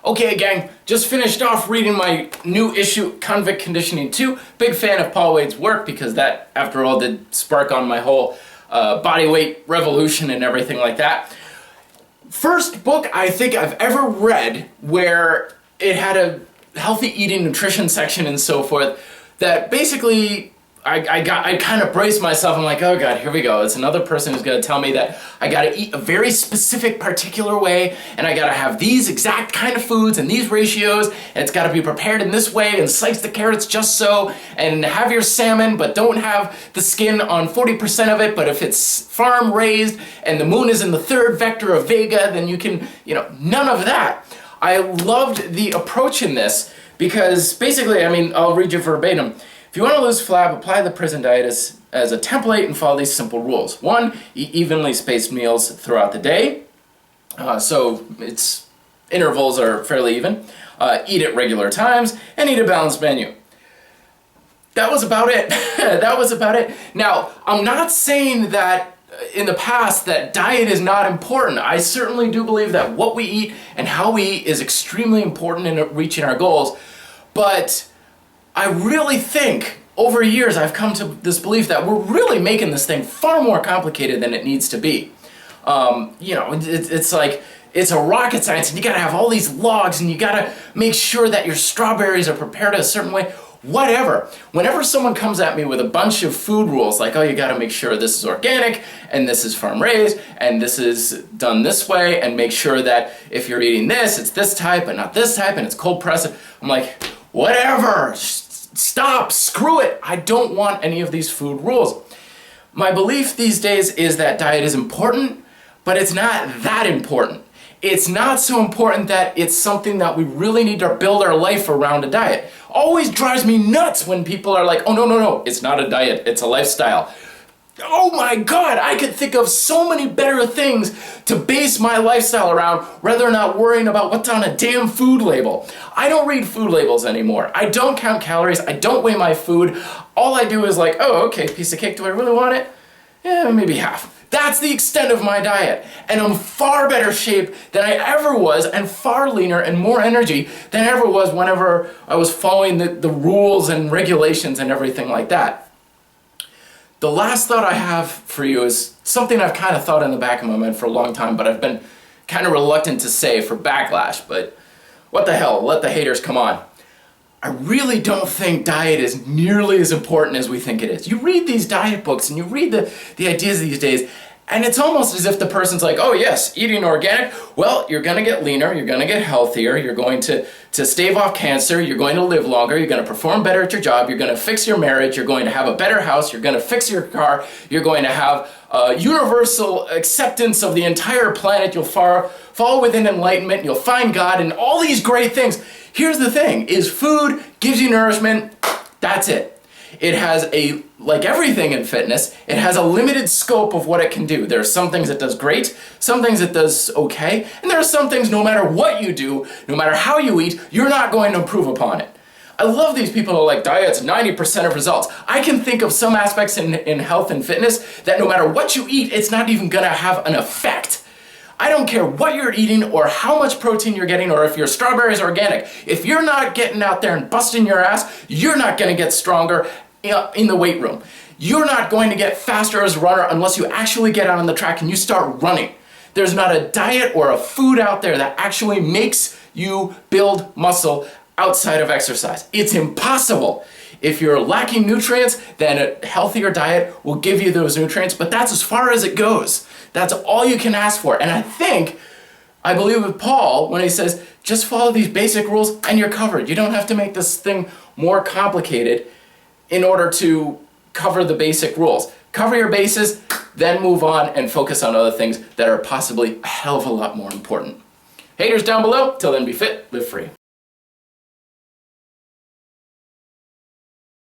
Okay, gang, just finished off reading my new issue, Convict Conditioning 2. Big fan of Paul Wade's work because that, after all, did spark on my whole body weight revolution and everything like that. First book I think I've ever read where it had a healthy eating, nutrition section and so forth that basically I kind of braced myself. I'm like, oh God, here we go. It's another person who's going to tell me that I got to eat a very specific, particular way, and I got to have these exact kind of foods and these ratios, and it's got to be prepared in this way, and slice the carrots just so, and have your salmon, but don't have the skin on 40% of it, but if it's farm raised and the moon is in the third vector of Vega, then you can, none of that. I loved the approach in this because basically, I'll read you verbatim. If you want to lose flab, apply the prison diet as a template and follow these simple rules. 1, eat evenly spaced meals throughout the day. So its intervals are fairly even. Eat at regular times and eat a balanced menu. That was about it. That was about it. Now, I'm not saying that in the past that diet is not important. I certainly do believe that what we eat and how we eat is extremely important in reaching our goals. But I really think over years I've come to this belief that we're really making this thing far more complicated than it needs to be. It's like it's a rocket science, and you gotta have all these logs, and you gotta make sure that your strawberries are prepared a certain way. Whatever. Whenever someone comes at me with a bunch of food rules, like, oh, you gotta make sure this is organic, and this is farm raised, and this is done this way, and make sure that if you're eating this, it's this type and not this type, and it's cold pressed. I'm like, whatever. Stop, screw it. I don't want any of these food rules. My belief these days is that diet is important, but it's not that important. It's not so important that it's something that we really need to build our life around a diet. Always drives me nuts when people are like, oh no, it's not a diet, it's a lifestyle. Oh my God, I could think of so many better things to base my lifestyle around rather than not worrying about what's on a damn food label. I don't read food labels anymore. I don't count calories. I don't weigh my food. All I do is like, oh, okay, piece of cake, do I really want it? Yeah, maybe half. That's the extent of my diet. And I'm far better shape than I ever was, and far leaner and more energy than I ever was whenever I was following the rules and regulations and everything like that. The last thought I have for you is something I've kind of thought in the back of my mind for a long time, but I've been kind of reluctant to say for backlash, but what the hell, let the haters come on. I really don't think diet is nearly as important as we think it is. You read these diet books and you read the ideas these days, and it's almost as if the person's like, oh yes, eating organic, well, you're going to get leaner, you're going to get healthier, you're going to stave off cancer, you're going to live longer, you're going to perform better at your job, you're going to fix your marriage, you're going to have a better house, you're going to fix your car, you're going to have universal acceptance of the entire planet, you'll fall within enlightenment, you'll find God, and all these great things. Here's the thing, is food gives you nourishment, that's it. It has like everything in fitness, it has a limited scope of what it can do. There are some things it does great, some things it does okay, and there are some things no matter what you do, no matter how you eat, you're not going to improve upon it. I love these people who are like, diet's 90% of results. I can think of some aspects in health and fitness that no matter what you eat, it's not even gonna have an effect. I don't care what you're eating or how much protein you're getting or if your strawberries are organic. If you're not getting out there and busting your ass, you're not gonna get stronger in the weight room. You're not going to get faster as a runner unless you actually get out on the track and you start running. There's not a diet or a food out there that actually makes you build muscle outside of exercise. It's impossible. If you're lacking nutrients, then a healthier diet will give you those nutrients, but that's as far as it goes. That's all you can ask for. And I believe with Paul when he says, just follow these basic rules and you're covered. You don't have to make this thing more complicated in order to cover the basic rules. Cover your bases, then move on and focus on other things that are possibly a hell of a lot more important. Haters down below, till then be fit, live free.